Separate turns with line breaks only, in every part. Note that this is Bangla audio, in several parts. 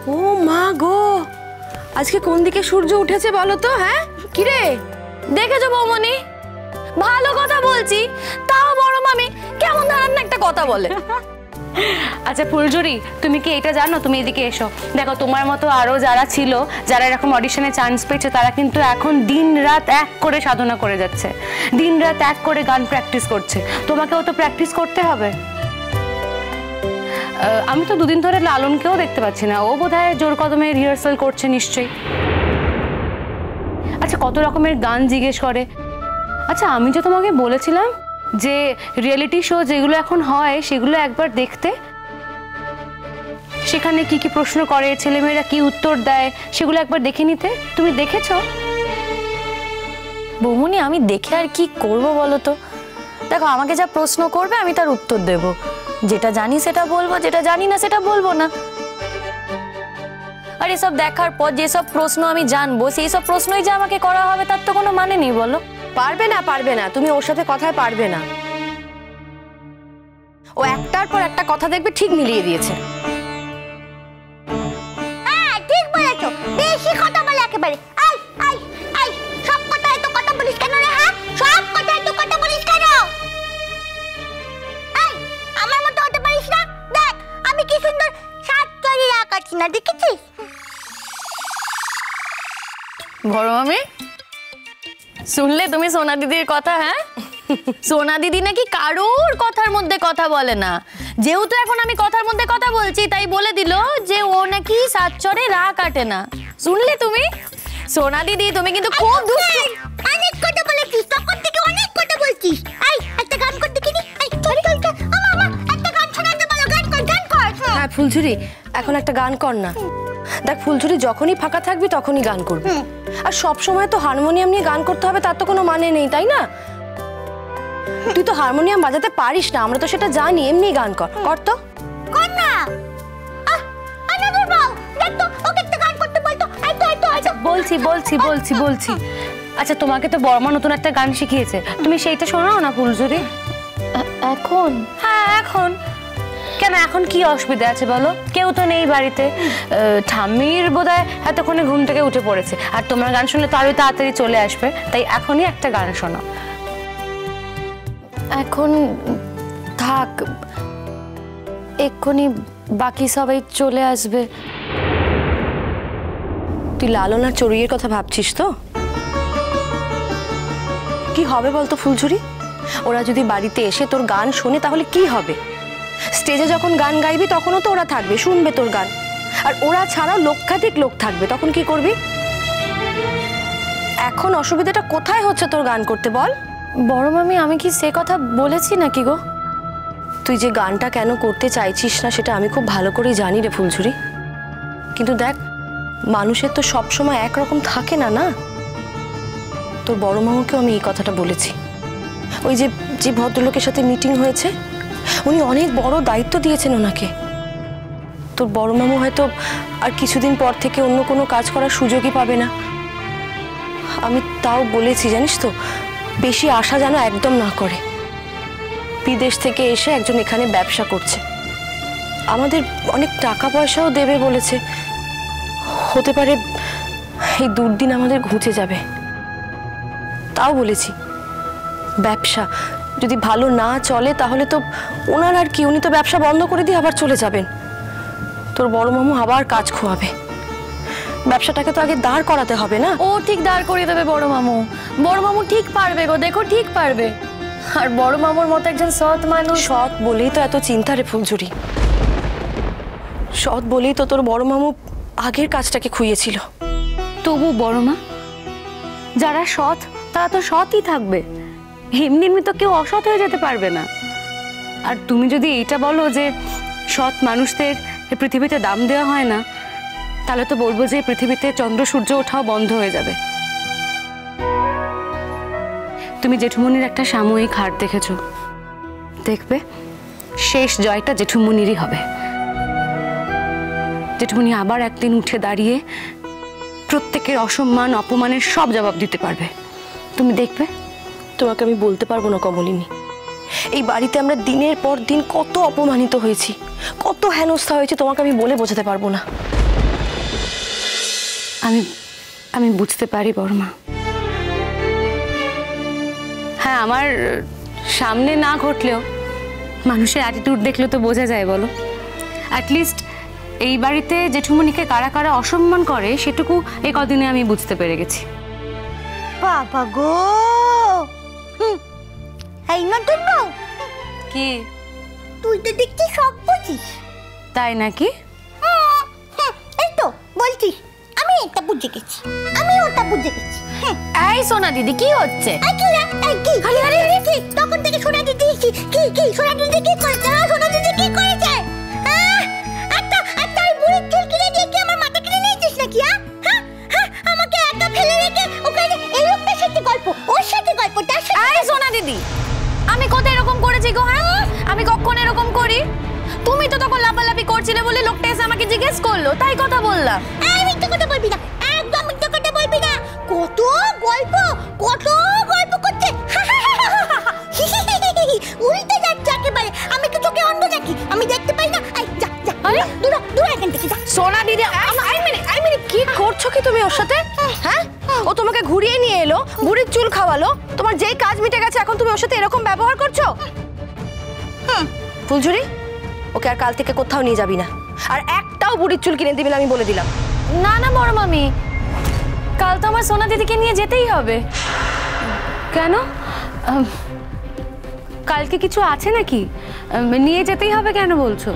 ও মা গো, আজকে কোন দিকে সূর্য উঠেছে বলো তো? হ্যাঁ কি রে,
দেখেছো বৌমনি? ভালো কথা বলছি, তাও বড় মামি কেমন ধরনের একটা কথা বলে।
আচ্ছা ফুলঝুরি, তুমি কি এটা জানো? তুমি এদিকে এসো, দেখো তোমার মতো আরো যারা ছিল, যারা এরকম অডিশনে চান্স পেয়েছে, তারা কিন্তু এখন দিন রাত এক করে সাধনা করে যাচ্ছে, দিন রাত এক করে গান প্র্যাকটিস করছে। তোমাকেও তো প্র্যাকটিস করতে হবে। আমি তো দুদিন ধরে লালনকেও দেখতে পাচ্ছি না, ও বোধহয় জোর কদমে রিহার্সাল করছে নিশ্চয়ই। আচ্ছা কত রকমের গান জিজ্ঞেস করে। আচ্ছা আমি যে তোমাকে বলেছিলাম যে রিয়েলিটি শো যেগুলো এখন হয় সেগুলো একবার দেখতে, সেখানে কি কি প্রশ্ন করে, ছেলেমেয়েরা কি উত্তর দেয়, সেগুলো একবার দেখে নিতে। তুমি দেখেছো?
বৌমনি আমি দেখে আর কি করব বলো তো? দেখো আমাকে যা প্রশ্ন করবে আমি তার উত্তর দেব, যেটা জানি সেটা বলবো, যেটা জানি না সেটা বলবো না। আর এসব দেখার পর যেসব প্রশ্ন আমি জানবো সেই সব প্রশ্নই যে আমাকে করা হবে তার তো কোনো মানে নেই বলো।
পারবে না, পারবে না, তুমি ওর সাথে কথায় পারবে না। ও একটার পর একটা কথা দেখবে ঠিক মিলিয়ে দিয়েছে।
হ্যাঁ ঠিক বলেছো, বেশি কথা বলে একেবারে। আই আই আই, সব কথা এত কথা বলিস কেন রে? হ্যাঁ সব কথা এত কথা বলিস কেন? আই আমার মতো হতে পারিস না? দেখ আমি কি সুন্দর সাত চড়ি আঁকাচ্ছি না, দেখেছিস?
বড় মামি শুনলে তুমি সোনা দিদির কথা? হ্যাঁ সোনা দিদি নাকি কারোর কথার মধ্যে কথা বলে না। যেহেতু এখন আমি কথার মধ্যে কথা বলছি তাই বলে দিল যে ও নাকি সাত চড়ে রা কাটে না। শুনলে তুমি? সোনা দিদি তুমি কিন্তু খুব দুষ্টু।
অনেক কথা বলেছিস, তখন থেকে অনেক কথা বলছিস। আই একটা গান কর দেখিনি? আই চল চল চল, আমা একটা গান শোনাতে বলো, গান কর গান কর।
হ্যাঁ ফুলঝুরি, এখন একটা গান কর না। দেখ ফুলঝুরি, যখনই ফাঁকা থাকবি তখনই গান করবি, আর সব সময় তো হারমোনিয়াম নিয়ে গান করতে হবে তার তো কোনো মানে নেই, তাই না? তুই তো হারমোনিয়াম বাজাতে পারিস না, আমরা তো সেটা জানি। এমনি গান কর, কর তো।
কর না। আনাদুর বাউ, দেখ তো ওকে একটা গান করতে বল তো। আই তো আই তো আই তো।
বলছি বলছি বলছি বলছি আচ্ছা তোমাকে তো বর্মা নতুন একটা গান শিখিয়েছে, তুমি সেইটা শোনাও না ফুলঝুরি।
এখন?
হ্যাঁ এখন। কেন এখন কি অসুবিধা আছে বলো? কেউ তো নেই বাড়িতে, ঠাম্মির বোধহয় এতক্ষণে ঘুম থেকে উঠে পড়েছে, আর তোমার গান শুনলে তো আরো তাড়াতাড়ি চলে আসবে, তাই এখনই একটা গান শোনাও।
এখন থাক, এক্ষুনি বাকি সবাই চলে আসবে।
তুই লালন আর চড়ুইয়ের কথা ভাবছিস তো? কি হবে বলতো ফুলঝুরি? ওরা যদি বাড়িতে এসে তোর গান শোনে তাহলে কি হবে? স্টেজে যখন গান গাইবি তখনও তো ওরা থাকবে, শুনবে তোর গান, আর ওরা ছাড়াও লক্ষাধিক লোক থাকবে, তখন কি করবি? এখন অসুবিধাটা কোথায় হচ্ছে তোর গান করতে বল?
বড় মামি আমি কি সে কথা বলেছি নাকি গো?
তুই যে গানটা কেন করতে চাইছিস না সেটা আমি খুব ভালো করেই জানি রে ফুলঝুরি, কিন্তু দেখ মানুষের তো সবসময় একরকম থাকে না, না? তোর বড় মামাকেও আমি এই কথাটা বলেছি। ওই যে যে ভদ্রলোকের সাথে মিটিং হয়েছে, উনি অনেক বড় দায়িত্ব দিয়েছেন ওনাকে। তোর বড় মামু হয়তো আর কিছুদিন পর থেকে অন্য কোনো কাজ করার সুযোগই পাবে না। আমি তাও বলেছি জানিস তো, বেশি আশা যেন একদম না করে। বিদেশ থেকে এসে একজন এখানে ব্যবসা করছে, আমাদের অনেক টাকা পয়সাও দেবে বলেছে। হতে পারে এই দুর্দিন আমাদের ঘুচে যাবে। তাও বলেছি ব্যবসা যদি ভালো না চলে তাহলে তো ওনার আর কি, উনি তো ব্যবসা বন্ধ করে দিয়ে আবার চলে যাবেন। তোর বড় মামু আবার কাজ খোয়াবে, ব্যবসাটাকে তো আগে দাঁড় করাতে হবে না?
ও ঠিক দাঁড় করিয়ে দেবে বড় মামু। বড় মামু ঠিক পারবে গো, দেখো ঠিক পারবে। আর বড় মামুর মতো একজন সৎ মানুষ।
সৎ বলেই তো এত চিন্তা রে ফুলঝুরি, সৎ বলেই তো তোর বড় মামু আগের কাজটাকে খুইয়েছিল।
তবু বড় মা, যারা সৎ তারা তো সৎই থাকবে, এমনি এমনি তো কেউ অসৎ হয়ে যেতে পারবে না। আর তুমি যদি এটা বলো যে সৎ মানুষদের পৃথিবীতে দাম দেওয়া হয় না, তাহলে তো বলবো যে পৃথিবীতে চন্দ্র সূর্য ওঠাও বন্ধ হয়ে যাবে। তুমি জেঠুমনির একটা সাময়িক হার দেখেছো, দেখবে শেষ জয়টা জেঠুমনিরই হবে। জেঠুমনি আবার একদিন উঠে দাঁড়িয়ে প্রত্যেকের অসম্মান অপমানের সব জবাব দিতে পারবে, তুমি দেখবে।
তোমাকে আমি বলতে পারবো না কমলিনী, এই বাড়িতে আমরা দিনের পর দিন কত অপমানিত হয়েছি, কত হেনস্থা হয়েছে, তোমাকে আমি বলে বোঝাতে পারবো না।
আমি আমি বুঝতে পারি বড়মা। হ্যাঁ, আমার সামনে না ঘটলেও মানুষের অ্যাটিটিউড দেখলে তো বোঝা যায় বলো। অ্যাটলিস্ট এই বাড়িতে জেঠুমনিকে কারা কারা অসম্মান করে সেটুকু এই কদিনে আমি বুঝতে পেরে গেছি।
বাবা গো, এই নতুন বউ,
কি
তুই তো দেখছি সব বুঝিস।
তাই নাকি?
এই তো বলছিস, আমি এটা বুঝে গেছি, আমি ওটা বুঝে গেছি।
এই সোনা দিদি কি হচ্ছে?
তখন থেকে সোনা দিদি কি সোনা দিদি কি করেছে? সোনা দিদি কি করেছে? একটা বুড়ির চুল কিনে দিয়ে কি আমার মাথা কিনে নিয়েছিস নাকি? আমাকে একা ফেলে রেখে ওখানে এই লোকটার সাথে গল্প, ওর সাথে গল্প, তার সাথে।
এই সোনা দিদি, আমি কোথায় এরকম করেছি গো? হ্যাঁ, আমি কখন এরকম করি? তুমি তো তখন লাফালাফি করছিলে বলে লোকটা এসে আমাকে জিজ্ঞেস করলো, তাই কথা বললাম।
মিথ্যে কথা বলবি না, একদম মিথ্যে কথা বলবি না। কত গল্প করছে, উল্টে যাচ্ছে একেবারে। আমি কি চোখে অন্ধ নাকি? আমি দেখতে পাই না? যা যা, দূর এখান থেকে যা।
সোনা দিদি,
আই মিনি কি করছো কি তুমি ওর সাথে? হ্যাঁ, ও তোমাকে ঘুরিয়ে নিয়ে এলো, বুড়ির চুল খাওয়ালো, তোমার যেই কাজ মিটে গেছে এখন তুমি ওর সাথে এরকম ব্যবহার করছো? ফুলঝুরি, ওকে আর কাল থেকে কোথাও নিয়ে যাবি না, আর একটাও বুড়ির চুল কিনে দিবি না, আমি বলে দিলাম।
না না বড় মামি, কাল তো আমার সোনা দিদিকে নিয়ে যেতেই হবে।
কেন? কালকে কিছু আছে নাকি? নিয়ে যেতেই হবে কেন বলছো?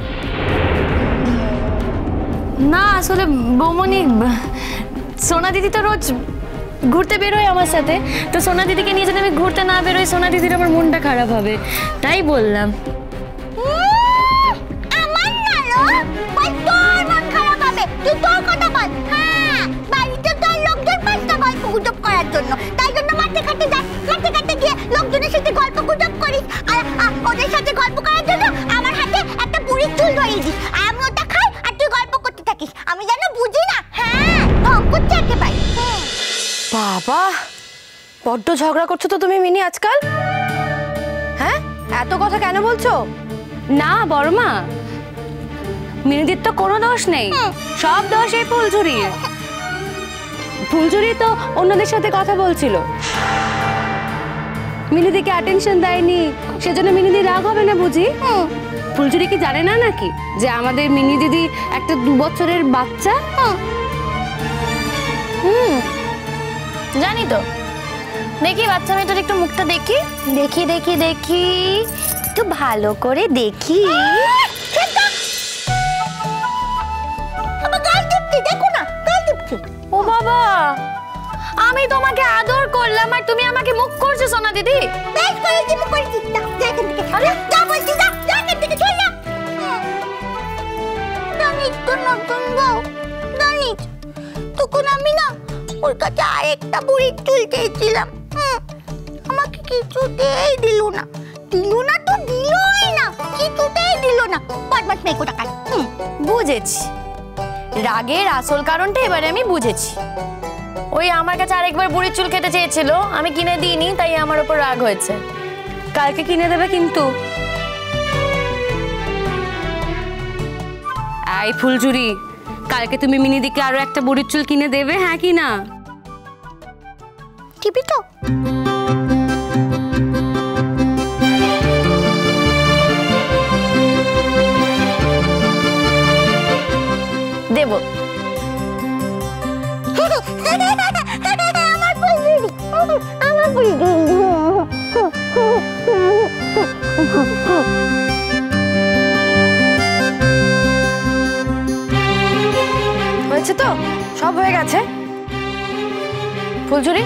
না আসলে বৌমনি, সোনা দিদি তো রোজ ঘুরতে বেরোয় আমার সাথে, তো সোনা দিদিকে নিয়ে যদি আমি ঘুরতে না বেরোই সোনা দিদির আমার মনটা খারাপ হবে, তাই বললাম।
আমার না তোর মন খারাপ হবে, তুই তোর কথা বল। হ্যাঁ, বাড়িতে তোর লোকজন পাঁচটা গল্প গুজব করার জন্য, তাই জন্য মাঠে ঘাটে গিয়ে লোকজনের সাথে গল্প গুজব করিস, আর ওদের সাথে গল্প করার জন্য আমার হাতে একটা বুড়ির চুল ধরিয়ে দিস, আমি ওটা খাই আর তুই গল্প করতে থাকিস। আমি যেন বুঝি না। হ্যাঁ, ঢং করছে একেবারে।
বাবা, বড্ড ঝগড়া করছো তো তুমি মিনি আজকাল। হ্যাঁ, এত কথা কেন বলছো?
না বড়মা, মিনিদির তো কোনো দোষ নেই, সব দোষ এই ফুলঝুরির। ফুলঝুরি তো অন্যদের সাথে কথা বলছিল, মিনিদিকে অ্যাটেনশন দেয়নি, সেজন্য মিনিদি রাগ হবে না বুঝি? ফুলঝুরি কি জানে না নাকি যে আমাদের মিনি দিদি একটা 2 বছরের বাচ্চা?
জানি তো। দেখি বাচ্চা মেয়েটার একটু মুখটা দেখি
একটু ভালো করে দেখি। দেখো না,
ও বাবা, আমি তোমাকে আদর করলাম আর তুমি আমাকে মুখ করছো সোনা দিদি।
বেশ করেছি, মুখ করেছি। যা এখান থেকে, যা বলছি, যা এখান থেকে, চল না। জানিস তো নতুন বউ, জানিস তখন আমি না ওর কাছে আরেকটা বুড়ির চুল চেয়েছিলাম, আমাকে কিছুতেই দিল না তো দিলই না, কিছুতেই দিল না। বদমাশ মেয়ে কোথাকার।
বুঝেছি, রাগের আসল কারণটা এবারে আমি বুঝেছি। ওই আমার কাছে আরেকবার বুড়ির চুল খেতে চেয়েছিল, আমি কিনে দিইনি, তাই আমার উপর রাগ হয়েছে।
কালকে কিনে দেবে কিন্তু। এই ফুলঝুরি, কালকে তুমি মিনিদিকে আরো একটা বুড়ির চুল কিনে দেবে, হ্যাঁ কি না?
টিপি তো
দেব।
আমার
হয়েছে তো, সব হয়ে গেছে। ফুলঝুরি,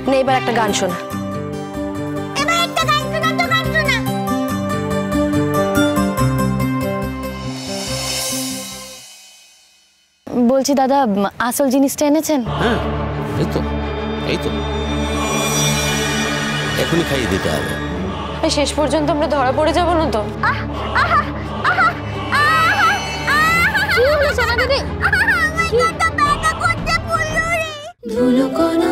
নে এবার একটা গান শোনা।
বলছি দাদা, আসল জিনিসটা এনেছেন?
হ্যাঁ, এই তো এখনই খাইয়ে দিতে হবে।
শেষ পর্যন্ত আমরা ধরা পড়ে যাবো না তো?
কি হলো সোনা দিদি? ধুলো কণা